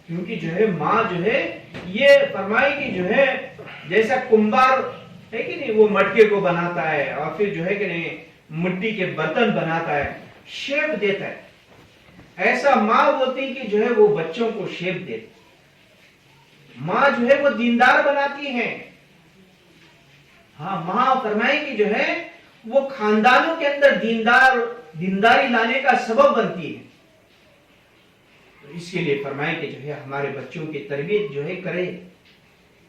کیونکہ جو ہے ماں جو ہے یہ فرمائے کہ جو ہے جیسا کمبار ہے کہ نہیں، وہ مٹکے کو بناتا ہے اور پھر جو ہے کہ نہیں مٹی کے برتن بناتا ہے، شیپ دیتا ہے، ایسا ماں بولتی کہ جو ہے وہ بچوں کو شیپ دیتی، ماں جو ہے وہ دیندار بناتی ہے، ہاں ماں فرمائے کہ جو ہے وہ خاندانوں کے اندر دینداری لانے کا سبب بنتی ہے۔ اس کے لیے فرمائے کہ جو ہے ہمارے بچوں کی تربیت جو ہے کرے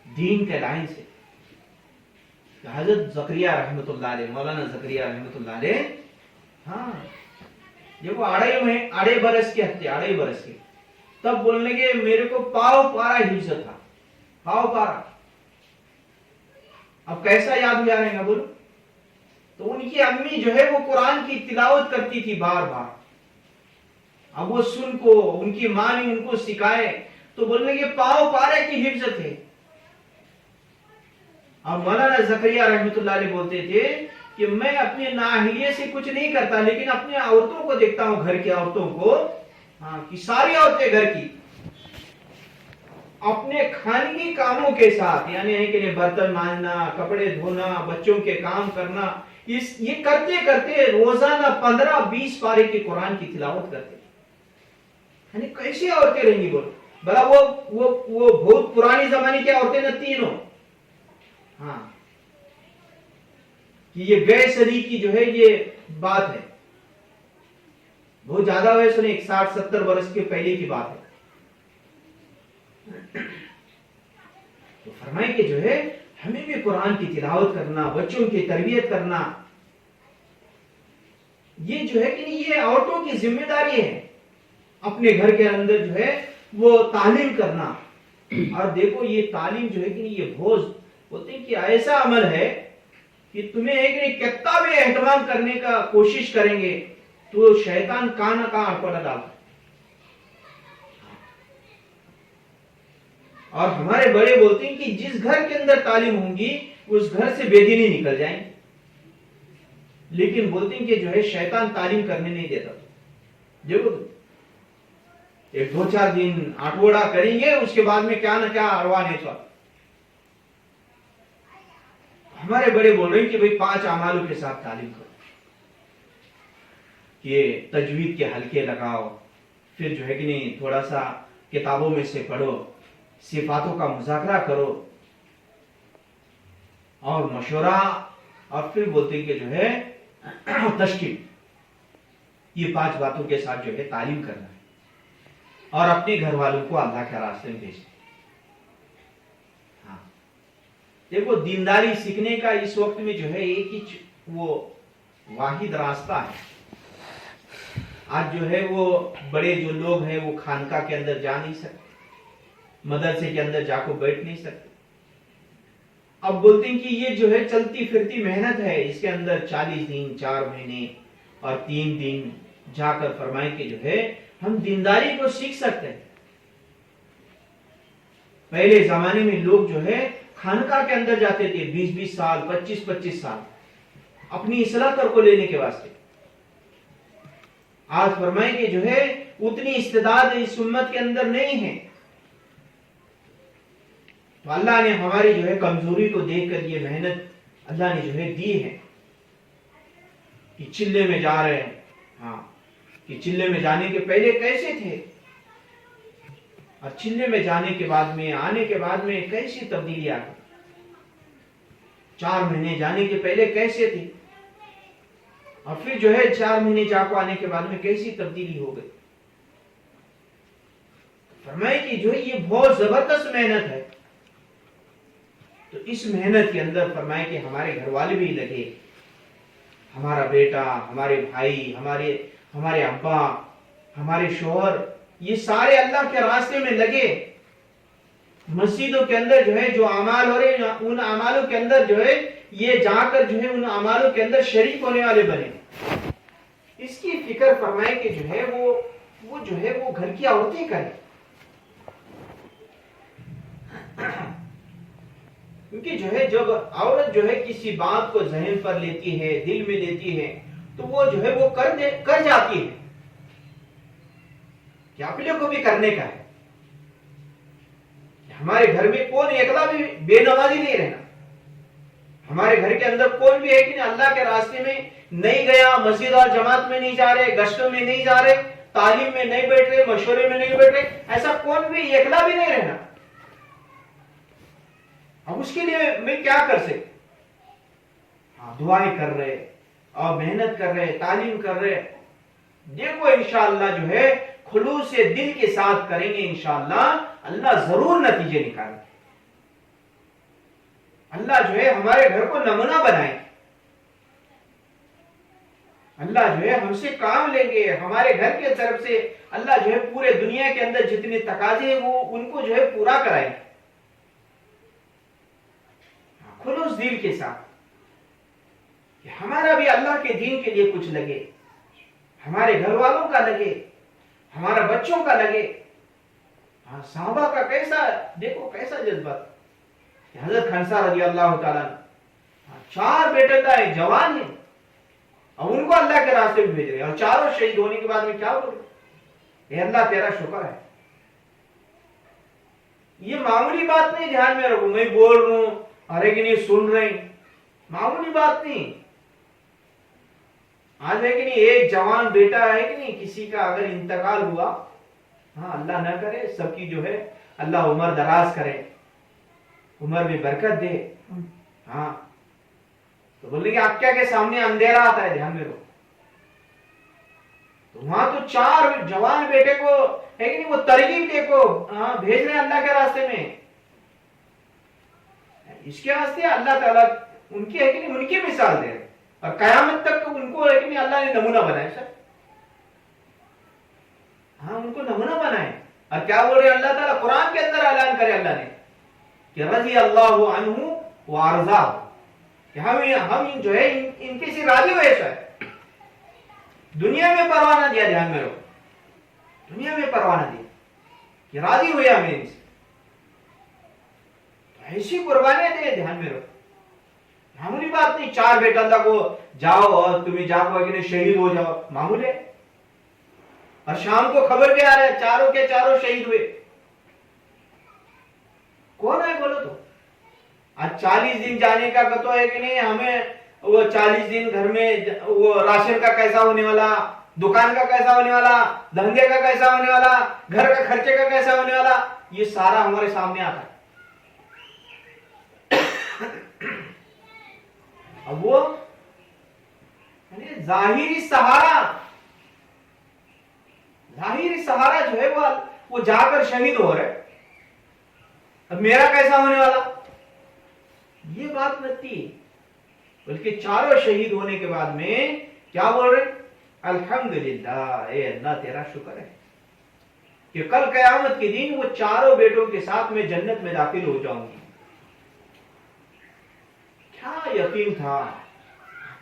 دین کے لائن سے۔ حضرت زکریا رحمۃ اللہ علیہ، مولانا زکریا رحمۃ اللہ علیہ، ہاں جب وہ آڑھے برس کے ہتھے، آڑھے برس کے، تب بولنے کے میرے کو پاؤ پارا حفظ تھا، پاؤ پارا، اب کیسا یاد ہو جا رہے گا بولو؟ تو ان کی امی جو ہے وہ قرآن کی تلاوت کرتی تھی بار بار، اب وہ سن کو ان کی ماں نے ان کو سکھائے تو بولنے کے پاؤ پارے کی حفظ تھے۔ اور مولانا زکریا رحمۃ اللہ علیہ بولتے تھے کہ میں اپنے نااہلیے سے کچھ نہیں کرتا، لیکن اپنے عورتوں کو دیکھتا ہوں، گھر کی عورتوں کو، ہاں کہ ساری عورتیں گھر کی اپنے خانگی کاموں کے ساتھ، یعنی ہے کہ برتن مانجنا، کپڑے دھونا، بچوں کے کام کرنا، یہ کرتے کرتے روزانہ 15-20 پارے کی قرآن کی تلاوت کرتے، یعنی کیسی عورتیں رہیں گی بولو بلا؟ وہ بہت پرانی زمانے کی عورتیں نہ تینوں، ہاں کہ یہ گئے صدی کی جو ہے یہ بات ہے، بہت زیادہ ویسے نہیں، 60-70 برس کے پہلے کی بات ہے۔ تو فرمائے کہ جو ہے ہمیں بھی قرآن کی تلاوت کرنا، بچوں کی تربیت کرنا، یہ جو ہے کہ یہ عورتوں کی ذمہ داری ہے، اپنے گھر کے اندر جو ہے وہ تعلیم کرنا۔ اور دیکھو یہ تعلیم جو ہے کہ یہ بہت بولتے ہیں کہ ایسا عمل ہے کہ تمہیں ایک کتنا بھی اہتمام کرنے کا کوشش کریں گے تو شیطان کہاں نہ کہاں اٹپٹا ڈالتا ہے۔ اور ہمارے بڑے بولتے ہیں کہ جس گھر کے اندر تعلیم ہوں گی اس گھر سے بے دینی نکل جائیں گے، لیکن بولتے ہیں کہ جو ہے شیطان تعلیم کرنے نہیں دیتا، دیکھو 1-2-4 دن آٹوڑا کریں گے، اس کے بعد میں کیا نہ کیا اروا نہیں سوا۔ ہمارے بڑے بول رہے ہیں کہ بھئی 5 اعمالوں کے ساتھ تعلیم کرو، کہ تجوید کے حلقے لگاؤ، پھر جو ہے کہ نہیں تھوڑا سا کتابوں میں سے پڑھو، صفاتوں کا مذاکرہ کرو اور مشورہ، اور پھر بولتے ہیں کہ جو ہے تشکیل، یہ 5 باتوں کے ساتھ جو ہے تعلیم کرنا ہے، اور اپنے گھر والوں کو اللہ کے راستے میں بھیجنا۔ ہاں دیکھو دینداری سیکھنے کا اس وقت میں جو ہے ایک ہی وہ واحد راستہ ہے۔ آج جو ہے وہ بڑے جو لوگ ہیں وہ خانقاہ کے اندر جا نہیں سکتے، مدرسے کے اندر جا کو بیٹھ نہیں سکتے، اب بولتے ہیں کہ یہ جو ہے چلتی پھرتی محنت ہے، اس کے اندر 40 دن 4 مہینے اور 3 دن جا کر فرمائیں کہ جو ہے ہم دینداری کو سیکھ سکتے ہیں۔ پہلے زمانے میں لوگ جو ہے خانقاہ کے اندر جاتے تھے 20-20 سال 25-25 سال، اپنی اصلاح کر کو لینے کے واسطے. آج فرمائیں کہ جو ہے اتنی استعداد اس امت کے اندر نہیں ہے. تو اللہ نے ہماری جو ہے کمزوری کو دیکھ کر یہ محنت اللہ نے جو ہے دی ہے کہ چلے میں جا رہے ہیں. ہاں کہ چلے میں جانے کے پہلے کیسے تھے اور چلے میں جانے کے بعد میں آنے کے بعد میں کیسی تبدیلی آ گئی. 4 مہینے جانے کے پہلے کیسے تھے اور پھر جو ہے 4 مہینے جا کو آنے کے بعد میں کیسی تبدیلی ہو گئی. فرمائے کہ جو ہے یہ بہت زبردست محنت ہے. تو اس محنت کے اندر فرمائے کہ ہمارے گھر والے بھی لگے, ہمارا بیٹا, ہمارے بھائی, ہمارے ابا, ہمارے شوہر, یہ سارے اللہ کے راستے میں لگے. مسجدوں کے اندر جو ہے جو اعمال ہو رہے ہیں ان اعمالوں کے اندر جو ہے یہ جا کر جو ہے ان اعمالوں کے اندر شریک ہونے والے بنے. اس کی فکر فرمائے کہ جو ہے وہ جو ہے وہ گھر کی عورتیں کریں. کیونکہ جو ہے جب عورت جو ہے کسی بات کو ذہن پر لیتی ہے, دل میں لیتی ہے, تو وہ جو ہے وہ کر جاتی ہے کہ اپنے کو بھی کرنے کا ہے. ہمارے گھر میں کون اکلا بھی بے نمازی نہیں رہنا. ہمارے گھر کے اندر کون بھی ہے کہ اللہ کے راستے میں نہیں گیا, مسجد اور جماعت میں نہیں جا رہے, گشتوں میں نہیں جا رہے, تعلیم میں نہیں بیٹھ رہے, مشورے میں نہیں بیٹھ رہے, ایسا کون بھی اکلا بھی نہیں رہنا. اب اس کے لیے میں کیا کر سکتے؟ دعائیں کر رہے اور محنت کر رہے, تعلیم کر رہے. دیکھو انشاءاللہ جو ہے خلوص سے دل کے ساتھ کریں گے, انشاءاللہ اللہ ضرور نتیجے نکالیں. اللہ جو ہے ہمارے گھر کو نمونہ بنائے. اللہ جو ہے ہم سے کام لیں گے, ہمارے گھر کے طرف سے اللہ جو ہے پورے دنیا کے اندر جتنے تقاضے ہیں وہ ان کو جو ہے پورا کرائیں. خلوص دل کے ساتھ کہ ہمارا بھی اللہ کے دین کے لیے کچھ لگے, ہمارے گھر والوں کا لگے, ہمارا بچوں کا لگے. صحابہ کا کیسا دیکھو کیسا جذبہ. حضرت خنسا رضی اللہ تعالیٰ 4 بیٹے کا ہے, جوان ہے, اور ان کو اللہ کے راستے میں بھیج رہے, اور چاروں شہید ہونے کے بعد میں کیا بول رہے, اے اللہ تیرا شکر ہے. یہ معمولی بات نہیں, دھیان میں رکھو. میں بول رہا ہوں ارے کہ نہیں سن رہے, معمولی بات نہیں. آج ہے کہ نہیں ایک جوان بیٹا ہے کہ نہیں, کسی کا اگر انتقال ہوا, ہاں اللہ نہ کرے, سب کی جو ہے اللہ عمر دراز کرے, عمر میں برکت دے. ہاں تو بولے کہ آپ کیا کہ سامنے اندھیرا آتا ہے, دھیان میں رکھو. تو وہاں تو 4 جوان بیٹے کو ہے کہ نہیں وہ ترغیب دے کو بھیج رہے ہیں اللہ کے راستے میں. اس کے واسطے اللہ تعالیٰ ان کی ہے کہ نہیں ان کی مثال دے رہے, اور قیامت تک ان کو ہے کہ نہیں اللہ نے نمونہ بنائے. سر ہاں ان کو نمونہ بنائے. اور کیا بول رہے اللہ تعالیٰ قرآن کے اندر اعلان کرے اللہ نے کہ رضی اللہ عنہ وارضا, کہ ہم جو ہے ان کے سے راضی ہوئے. سر دنیا میں پرواہ نہ دیا, دھیان میں رکھو, دنیا میں پرواہ نہ دیا کہ راضی ہوئے ہمیں ان سے. ایسی قربانیاں دے, دھیان میں رکھو. معمولی بات نہیں 4 بیٹا اللہ کو جاؤ اور تمہیں جاؤ کہ شہید ہو جاؤ, معمول ہے. اور شام کو خبر بھی آ رہا ہے چاروں کے چاروں شہید ہوئے. کون ہے بولو تو. آج 40 دن جانے کا تو ہے کہ نہیں, ہمیں وہ 40 دن گھر میں وہ راشن کا کیسا ہونے والا, دکان کا کیسا ہونے والا, دھندے کا کیسا ہونے والا, گھر کا خرچے کا کیسا ہونے والا, یہ سارا ہمارے سامنے آتا ہے. اب وہ ظاہری سہارا جو ہے وہ جا کر شہید ہو رہے, اب میرا کیسا ہونے والا, یہ بات نہیں. بلکہ چاروں شہید ہونے کے بعد میں کیا بول رہے, الحمدللہ, اے اللہ تیرا شکر ہے کہ کل قیامت کے دن وہ چاروں بیٹوں کے ساتھ میں جنت میں داخل ہو جاؤں گی. کیا یقین تھا,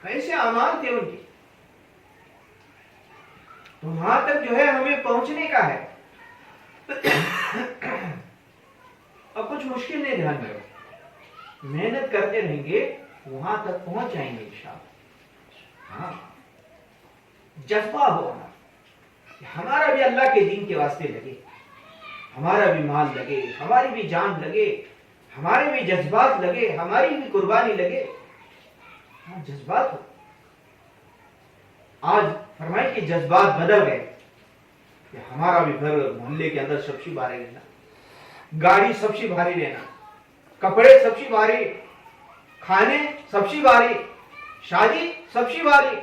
کیسے اعمال تھے ان کے. تو وہاں تک جو ہے ہمیں پہنچنے کا ہے. اب کچھ مشکل نہیں, دھیان میں محنت کرتے رہیں گے وہاں تک پہنچ جائیں گے انشاءاللہ. ہاں جذبہ ہونا کہ ہمارا بھی اللہ کے دین کے واسطے لگے، ہمارا بھی مال لگے، ہماری بھی جان لگے، ہمارے بھی جذبات لگے، ہماری بھی قربانی لگے. ہاں جذبات ہو. آج فرمائے کہ جذبات بدل گئے کہ ہمارا بھی گھر محلے کے اندر سب سے بھاری لینا، گاڑی سب سے بھاری لینا، کپڑے سب سے بھاری، کھانے سب سے بھاری، شادی سب سے بھاری،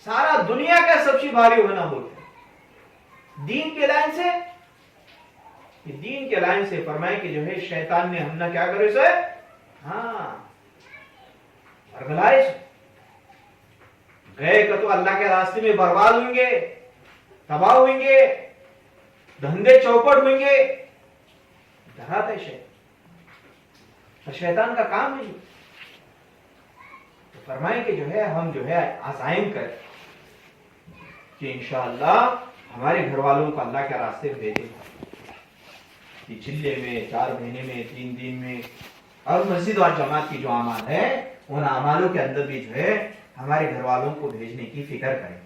سارا دنیا کا سب سے بھاری ہونا بولتے ہیں. دین کے لائن سے، دین کے لائن سے فرمائے کہ جو ہے شیطان نے ہم نہ کیا کرے سو ہاں برگلائے سو گئے کہ تو اللہ کے راستے میں برباد ہوئیں گے، تباہ ہوئیں گے، دھندے چوپٹ ہوئیں گے. ڈراتا ہے شیطان، اور شیطان کا کام نہیں. تو فرمائے کہ جو ہے ہم جو ہے عزائم کریں کہ انشاءاللہ ہمارے گھر والوں کو اللہ کے راستے میں بھیجیں گے، کہ چلے میں 4 مہینے میں 3 دن میں، اور مسجد اور جماعت کی جو اعمال ہے ان اعمالوں کے اندر بھی جو ہے ہمارے گھر والوں کو بھیجنے کی فکر کریں.